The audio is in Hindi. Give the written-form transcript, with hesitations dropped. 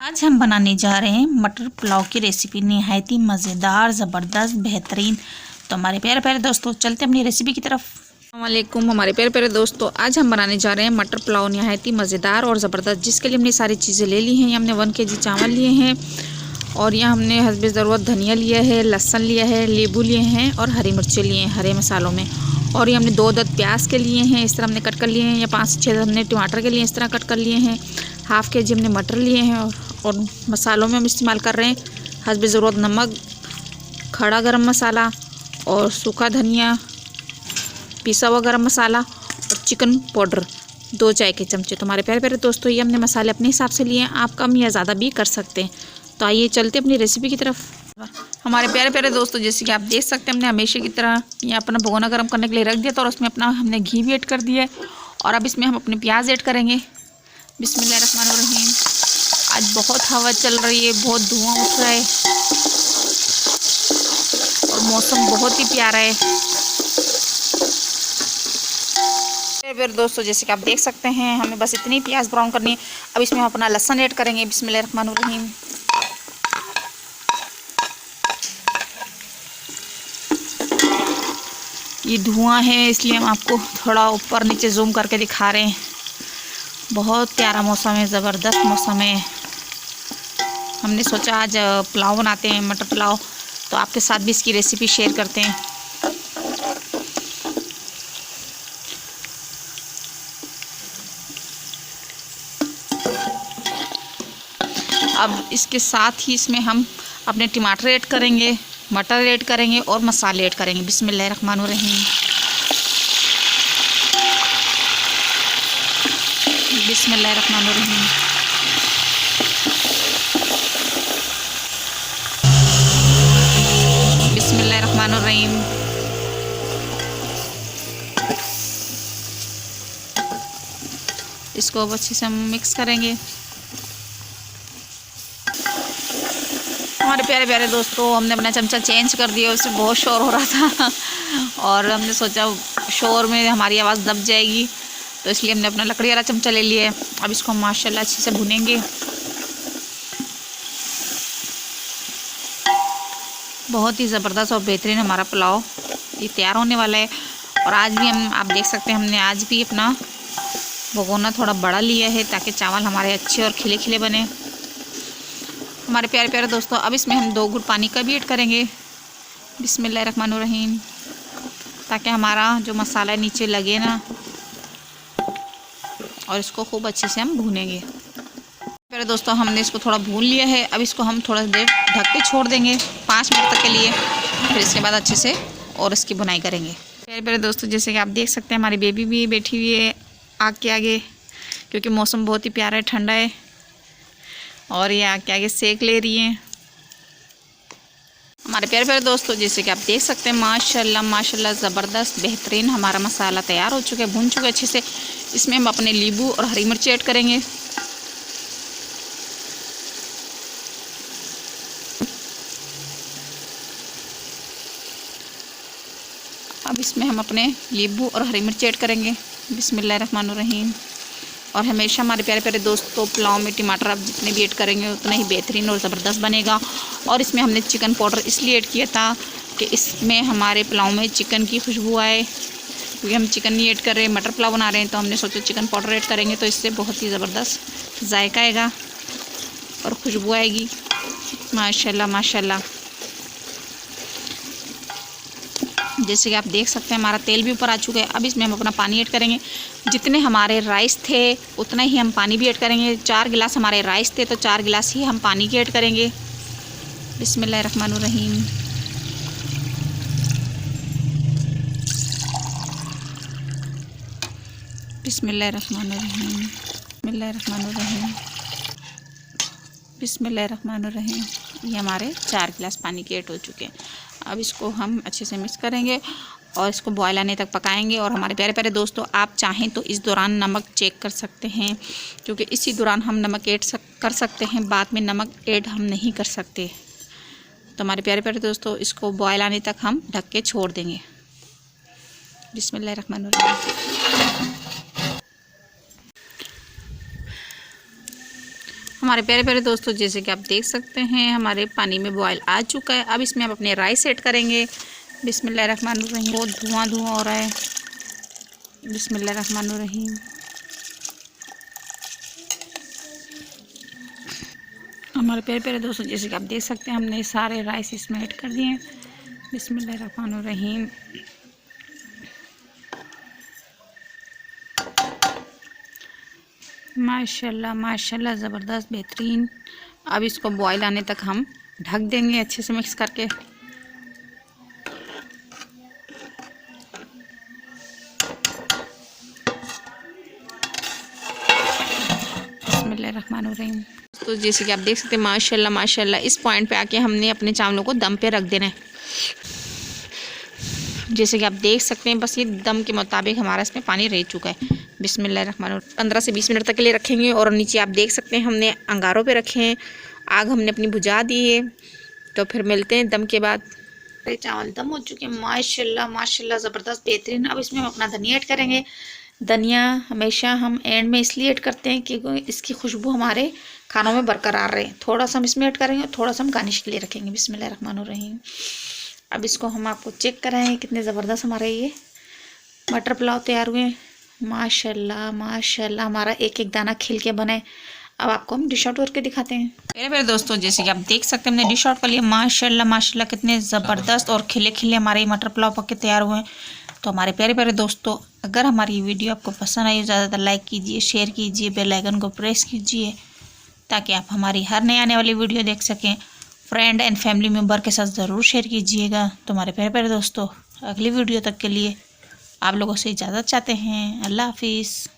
आज हम बनाने जा रहे हैं मटर पुलाव की रेसिपी। निहायत ही मज़ेदार, ज़बरदस्त, बेहतरीन। तो हमारे प्यारे प्यारे दोस्तों, चलते अपनी रेसिपी की तरफ। अस्सलामुअलैकुम हमारे प्यारे प्यारे दोस्तों, आज हम बनाने जा रहे हैं मटर पुलाव निहायत ही मज़ेदार और ज़बरदस्त। जिसके लिए हमने सारी चीज़ें ले ली हैं। हमने 1 kg चावल लिए हैं और यहाँ हमने हस्बे ज़रूरत धनिया लिया है, लहसुन लिया है, नींबू लिए हैं और हरी मिर्चें लिए हैं हरे मसालों में। और ये हमने 2 अदद प्याज के लिए हैं, इस तरह हमने कट कर लिए हैं। या 5 से 6 हमने टमाटर के लिए इस तरह कट कर लिए हैं। ½ kg हमने मटर लिए हैं और मसालों में हम इस्तेमाल कर रहे हैं हस्बे ज़रूरत नमक, खड़ा गरम मसाला और सूखा धनिया, पिसा हुआ गरम मसाला और चिकन पाउडर 2 चाय के चमचे। तो हमारे प्यारे प्यारे दोस्तों, ये हमने मसाले अपने हिसाब से लिए हैं, आप कम या ज़्यादा भी कर सकते हैं। तो आइए चलते अपनी रेसिपी की तरफ। हमारे प्यारे प्यारे दोस्तों, जैसे कि आप देख सकते हैं, हमने हमेशा की तरह ये अपना भगोना गर्म करने के लिए रख दिया था और उसमें अपना हमने घी भी ऐड कर दिया है। और अब इसमें हम अपने प्याज ऐड करेंगे। बिस्मिल्लाहिर्रहमानिर्रहीम। आज बहुत हवा चल रही है, बहुत धुआं उठ रहा है और मौसम बहुत ही प्यारा है। फिर दोस्तों, जैसे कि आप देख सकते हैं, हमें बस इतनी प्याज ब्राउन करनी है। अब इसमें हम अपना लहसुन ऐड करेंगे। बिस्मिल्लाहिर्रहमानिर्रहीम। ये धुआं है इसलिए हम आपको थोड़ा ऊपर नीचे जूम करके दिखा रहे हैं। बहुत प्यारा मौसम है, ज़बरदस्त मौसम है। हमने सोचा आज पुलाव बनाते हैं, मटर पुलाव, तो आपके साथ भी इसकी रेसिपी शेयर करते हैं। अब इसके साथ ही इसमें हम अपने टमाटर ऐड करेंगे, मटर ऐड करेंगे और मसाले ऐड करेंगे। बिस्मिल्लाहिर्रहमानिर्रहीम। बिस्मिल्लाहिर्रहमानिर्रहीम। बिस्मिल्लाहिर्रहमानिर्रहीम। इसको अब अच्छे से हम मिक्स करेंगे। हमारे प्यारे प्यारे दोस्तों, हमने अपना चमचा चेंज कर दिया, उससे बहुत शोर हो रहा था और हमने सोचा शोर में हमारी आवाज़ दब जाएगी, तो इसलिए हमने अपना लकड़ी वाला चमचा ले लिया है। अब इसको हम माशाल्लाह अच्छे से भुनेंगे। बहुत ही ज़बरदस्त और बेहतरीन हमारा पुलाव ये तैयार होने वाला है। और आज भी हम, आप देख सकते हैं, हमने आज भी अपना भगोना थोड़ा बड़ा लिया है ताकि चावल हमारे अच्छे और खिले खिले बने। हमारे प्यारे प्यारे दोस्तों, अब इसमें हम 2 घूंट पानी का भी ऐड करेंगे। बिस्मिल्लाहिर्रहमानिर्रहीम। ताकि हमारा जो मसाला नीचे लगे ना, और इसको खूब अच्छे से हम भूनेंगे। प्यारे दोस्तों, हमने इसको थोड़ा भून लिया है। अब इसको हम थोड़ा देर ढक के छोड़ देंगे 5 मिनट तक के लिए। फिर इसके बाद अच्छे से और इसकी बुनाई करेंगे। प्यारे प्यारे दोस्तों, जैसे कि आप देख सकते हैं, हमारी बेबी भी बैठी हुई है आग के आगे, क्योंकि मौसम बहुत ही प्यारा है, ठंडा है और ये आग के आगे सेक ले रही हैं। हमारे प्यारे प्यारे दोस्तों, जैसे कि आप देख सकते हैं, माशाल्लाह माशाल्लाह ज़बरदस्त बेहतरीन हमारा मसाला तैयार हो चुका है, भून चुका है अच्छे से। इसमें हम अपने नींबू और हरी मिर्ची ऐड करेंगे। अब इसमें हम अपने नींबू और हरी मिर्ची ऐड करेंगे। बिस्मिल्लाहिर्रहमानिर्रहीम। और हमेशा हमारे प्यारे प्यारे दोस्तों, पुलाव में टमाटर आप जितने भी ऐड करेंगे उतना ही बेहतरीन और ज़बरदस्त बनेगा। और इसमें हमने चिकन पाउडर इसलिए ऐड किया था कि इसमें हमारे पुलाव में चिकन की खुशबू आए, क्योंकि हम चिकन नहीं ऐड कर रहे, मटर पुलाव बना रहे हैं, तो हमने सोचा चिकन पाउडर ऐड करेंगे तो इससे बहुत ही ज़बरदस्त जायका आएगा और खुशबू आएगी। माशाल्लाह माशाल्लाह। जैसे कि आप देख सकते हैं, हमारा तेल भी ऊपर आ चुका है। अब इसमें हम अपना पानी ऐड करेंगे। जितने हमारे राइस थे उतना ही हम पानी भी ऐड करेंगे। 4 गिलास हमारे राइस थे तो 4 गिलास ही हम पानी के ऐड करेंगे। बिस्मिल्लाहिर्रहमानिर्रहीम। बिस्मिल्लाहिर्रहमानिर्रहीम। बिस्मिल्लाहिर्रहमानिर्रहीम। बिस्मिल्लाहिर्रहमानिर्रहीम। ये हमारे 4 गिलास पानी के ऐड हो चुके हैं। अब इसको हम अच्छे से मिक्स करेंगे और इसको बॉयल आने तक पकाएंगे। और हमारे प्यारे प्यारे दोस्तों, आप चाहें तो इस दौरान नमक चेक कर सकते हैं, क्योंकि इसी दौरान हम नमक ऐड कर सकते हैं, बाद में नमक ऐड हम नहीं कर सकते। तो हमारे प्यारे प्यारे दोस्तों, इसको बॉयल आने तक हम ढक के छोड़ देंगे। बिस्मिल्लाहिर्रहमानिर्रहीम। हमारे प्यारे प्यारे दोस्तों, जैसे कि आप देख सकते हैं हमारे पानी में बॉयल आ चुका है। अब इसमें हम अपने राइस ऐड करेंगे। बिस्मिल्लाहिर्रहमानिर्रहीम। बहुत धुआं धुआं हो रहा है। बिस्मिल्लाहिर्रहमानिर्रहीम। हमारे प्यारे प्यारे दोस्तों, जैसे कि आप देख सकते हैं हमने सारे राइस इसमें ऐड कर दिए हैं। बिस्मिल्लाहिर्रहमानिर्रहीम। माशाल्लाह माशाल्लाह, ज़बरदस्त, बेहतरीन। अब इसको बॉयल आने तक हम ढक देंगे अच्छे से मिक्स करके। बिस्मिल्लाहिर्रहमानिर्रहीम। तो जैसे कि आप देख सकते हैं माशाल्लाह माशाल्लाह, इस पॉइंट पे आके हमने अपने चावलों को दम पे रख देना है। जैसे कि आप देख सकते हैं बस ये दम के मुताबिक हमारा इसमें पानी रह चुका है। बिस्मिल्लाहिर्रहमानिर्रहीम। 15 से 20 मिनट तक के लिए रखेंगे। और नीचे आप देख सकते हैं हमने अंगारों पे रखे हैं। आग हमने अपनी बुझा दी है। तो फिर मिलते हैं दम के बाद। चावल दम हो चुके हैं माशाल्लाह माशाल्लाह, ज़बरदस्त, बेहतरीन। अब इसमें हम अपना धनिया ऐड करेंगे। धनिया हमेशा हम एंड में इसलिए ऐड करते हैं क्योंकि इसकी खुशबू हमारे खानों में बरकरार रहे। थोड़ा सा हम इसमें ऐड करेंगे और थोड़ा सा हम गार्निश के लिए रखेंगे। बिस्मिल्लाहिर्रहमानिर्रहीम। अब इसको हम आपको चेक कराएं कितने ज़बरदस्त हमारे ये मटर पुलाव तैयार हुए हैं। माशाल्लाह माशाल्लाह, हमारा एक एक दाना खिल के बने। अब आपको हम डिश आउट करके दिखाते हैं। मेरे मेरे दोस्तों, जैसे कि आप देख सकते हैं हमने डिश आउट कर लिया। माशाल्लाह माशाल्लाह, कितने ज़बरदस्त और खिले खिले हमारे मटर पुलाव पक के तैयार हुए हैं। तो हमारे प्यारे प्यारे दोस्तों, अगर हमारी वीडियो आपको पसंद आई ज़्यादातर लाइक कीजिए, शेयर कीजिए, बेल आइकन को प्रेस कीजिए ताकि आप हमारी हर नए आने वाली वीडियो देख सकें। फ्रेंड एंड फैमिली मेम्बर के साथ ज़रूर शेयर कीजिएगा। तो हमारे प्यारे प्यारे दोस्तों, अगली वीडियो तक के लिए आप लोगों से इजाज़त चाहते हैं। अल्लाह हाफिज़।